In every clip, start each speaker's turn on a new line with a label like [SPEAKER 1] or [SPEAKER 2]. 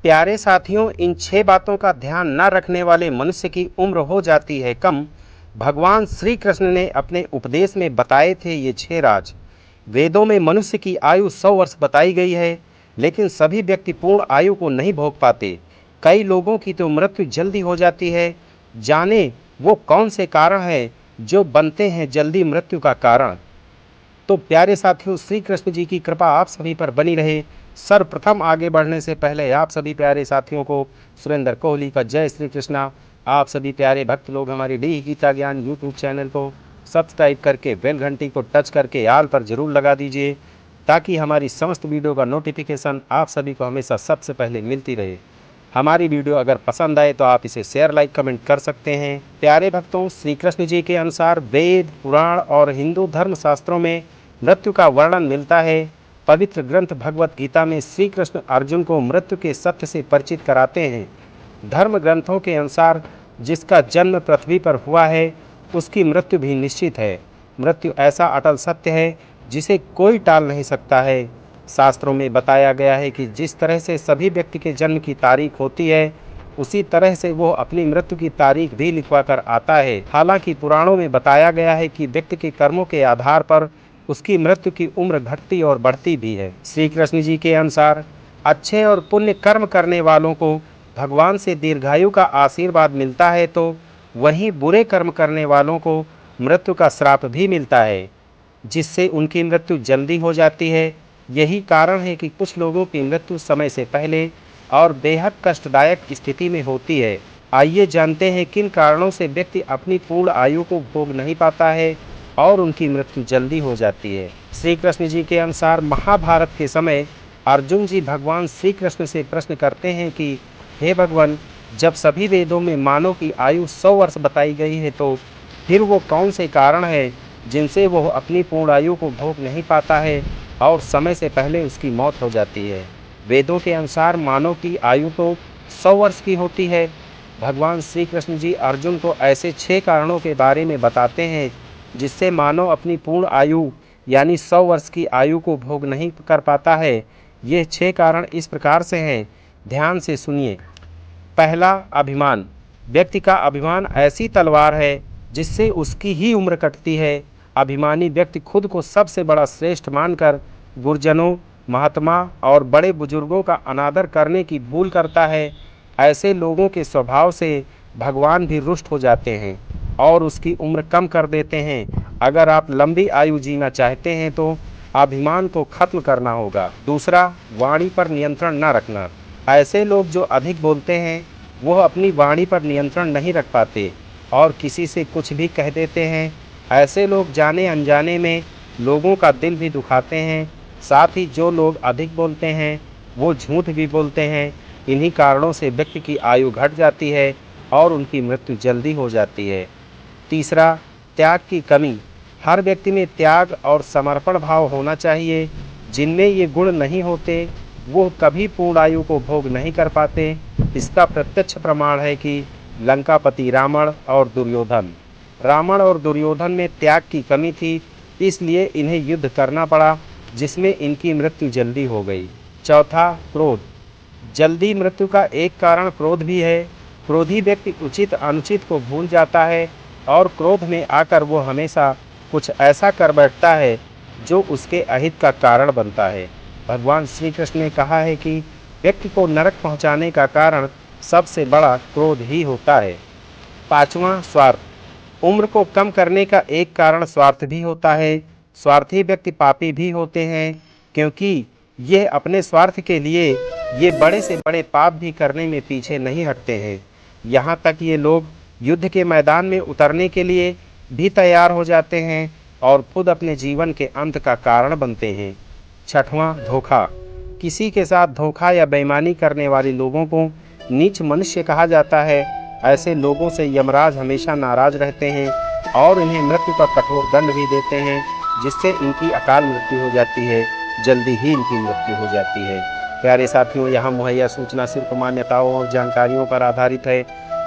[SPEAKER 1] प्यारे साथियों, इन 6 बातों का ध्यान न रखने वाले मनुष्य की उम्र हो जाती है कम। भगवान श्री कृष्ण ने अपने उपदेश में बताए थे ये 6 राज। वेदों में मनुष्य की आयु 100 वर्ष बताई गई है, लेकिन सभी व्यक्ति पूर्ण आयु को नहीं भोग पाते। कई लोगों की तो मृत्यु जल्दी हो जाती है। जाने वो कौन से कारण हैं जो बनते हैं जल्दी मृत्यु का कारण। तो प्यारे साथियों, श्री कृष्ण जी की कृपा आप सभी पर बनी रहे। सर्वप्रथम आगे बढ़ने से पहले आप सभी प्यारे साथियों को सुरेंद्र कोहली का जय श्री कृष्णा। आप सभी प्यारे भक्त लोग हमारी डी गीता ज्ञान यूट्यूब चैनल को सब्सक्राइब करके बेल घंटी को टच करके आल पर जरूर लगा दीजिए, ताकि हमारी समस्त वीडियो का नोटिफिकेशन आप सभी को हमेशा सबसे पहले मिलती रहे। हमारी वीडियो अगर पसंद आए तो आप इसे शेयर लाइक कमेंट कर सकते हैं। प्यारे भक्तों, श्री कृष्ण जी के अनुसार वेद पुराण और हिंदू धर्म शास्त्रों में मृत्यु का वर्णन मिलता है। पवित्र ग्रंथ भगवत गीता में श्री कृष्ण अर्जुन को मृत्यु के सत्य से परिचित कराते हैं। धर्म ग्रंथों के अनुसार जिसका जन्म पृथ्वी पर हुआ है उसकी मृत्यु भी निश्चित है। मृत्यु ऐसा अटल सत्य है जिसे कोई टाल नहीं सकता है। शास्त्रों में बताया गया है कि जिस तरह से सभी व्यक्ति के जन्म की तारीख होती है, उसी तरह से वो अपनी मृत्यु की तारीख भी लिखवा कर आता है। हालांकि पुराणों में बताया गया है कि व्यक्ति के कर्मों के आधार पर उसकी मृत्यु की उम्र घटती और बढ़ती भी है। श्री कृष्ण जी के अनुसार अच्छे और पुण्य कर्म करने वालों को भगवान से दीर्घायु का आशीर्वाद मिलता है, तो वहीं बुरे कर्म करने वालों को मृत्यु का श्राप भी मिलता है, जिससे उनकी मृत्यु जल्दी हो जाती है। यही कारण है कि कुछ लोगों की मृत्यु समय से पहले और बेहद कष्टदायक स्थिति में होती है। आइए जानते हैं किन कारणों से व्यक्ति अपनी पूर्ण आयु को भोग नहीं पाता है और उनकी मृत्यु जल्दी हो जाती है। श्री कृष्ण जी के अनुसार महाभारत के समय अर्जुन जी भगवान श्री कृष्ण से प्रश्न करते हैं कि हे भगवान, जब सभी वेदों में मानव की आयु 100 वर्ष बताई गई है, तो फिर वो कौन से कारण है जिनसे वो अपनी पूर्ण आयु को भोग नहीं पाता है और समय से पहले उसकी मौत हो जाती है। वेदों के अनुसार मानव की आयु तो 100 वर्ष की होती है। भगवान श्री कृष्ण जी अर्जुन को ऐसे 6 कारणों के बारे में बताते हैं जिससे मानव अपनी पूर्ण आयु यानी 100 वर्ष की आयु को भोग नहीं कर पाता है। ये 6 कारण इस प्रकार से हैं, ध्यान से सुनिए। पहला, अभिमान। व्यक्ति का अभिमान ऐसी तलवार है जिससे उसकी ही उम्र कटती है। अभिमानी व्यक्ति खुद को सबसे बड़ा श्रेष्ठ मानकर गुरुजनों, महात्मा और बड़े बुजुर्गों का अनादर करने की भूल करता है। ऐसे लोगों के स्वभाव से भगवान भी रुष्ट हो जाते हैं और उसकी उम्र कम कर देते हैं। अगर आप लंबी आयु जीना चाहते हैं तो अभिमान को खत्म करना होगा। दूसरा, वाणी पर नियंत्रण न रखना। ऐसे लोग जो अधिक बोलते हैं वह अपनी वाणी पर नियंत्रण नहीं रख पाते और किसी से कुछ भी कह देते हैं। ऐसे लोग जाने अनजाने में लोगों का दिल भी दुखाते हैं। साथ ही जो लोग अधिक बोलते हैं वो झूठ भी बोलते हैं। इन्हीं कारणों से व्यक्ति की आयु घट जाती है और उनकी मृत्यु जल्दी हो जाती है। तीसरा, त्याग की कमी। हर व्यक्ति में त्याग और समर्पण भाव होना चाहिए। जिनमें ये गुण नहीं होते वो कभी पूर्ण आयु को भोग नहीं कर पाते। इसका प्रत्यक्ष प्रमाण है कि लंकापति रावण और दुर्योधन। रावण और दुर्योधन में त्याग की कमी थी, इसलिए इन्हें युद्ध करना पड़ा, जिसमें इनकी मृत्यु जल्दी हो गई। चौथा, क्रोध। जल्दी मृत्यु का एक कारण क्रोध भी है। क्रोधी व्यक्ति उचित अनुचित को भूल जाता है और क्रोध में आकर वो हमेशा कुछ ऐसा कर बैठता है जो उसके अहित का कारण बनता है। भगवान श्री कृष्ण ने कहा है कि व्यक्ति को नरक पहुंचाने का कारण सबसे बड़ा क्रोध ही होता है। पांचवा, स्वार्थ। उम्र को कम करने का एक कारण स्वार्थ भी होता है। स्वार्थी व्यक्ति पापी भी होते हैं, क्योंकि ये अपने स्वार्थ के लिए ये बड़े से बड़े पाप भी करने में पीछे नहीं हटते हैं। यहाँ तक ये लोग युद्ध के मैदान में उतरने के लिए भी तैयार हो जाते हैं और खुद अपने जीवन के अंत का कारण बनते हैं। छठवां, धोखा। किसी के साथ धोखा या बेईमानी करने वाले लोगों को नीच मनुष्य कहा जाता है। ऐसे लोगों से यमराज हमेशा नाराज रहते हैं और इन्हें मृत्यु का कठोर दंड भी देते हैं, जिससे इनकी अकाल मृत्यु हो जाती है, जल्दी ही इनकी मृत्यु हो जाती है। प्यारे साथियों, यहाँ मुहैया सूचना सिर्फ मान्यताओं और जानकारियों पर आधारित है।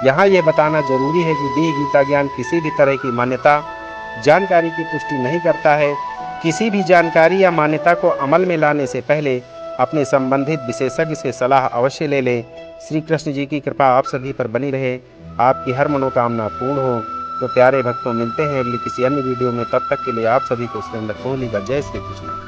[SPEAKER 1] यहाँ ये बताना जरूरी है कि दी गीता ज्ञान किसी भी तरह की मान्यता जानकारी की पुष्टि नहीं करता है। किसी भी जानकारी या मान्यता को अमल में लाने से पहले अपने संबंधित विशेषज्ञ से सलाह अवश्य ले लें। श्री कृष्ण जी की कृपा आप सभी पर बनी रहे, आपकी हर मनोकामना पूर्ण हो। तो प्यारे भक्तों, मिलते हैं अगली किसी अन्य वीडियो में। तब तक के लिए आप सभी को सुरेंद्र कोहली का जय श्री कृष्ण।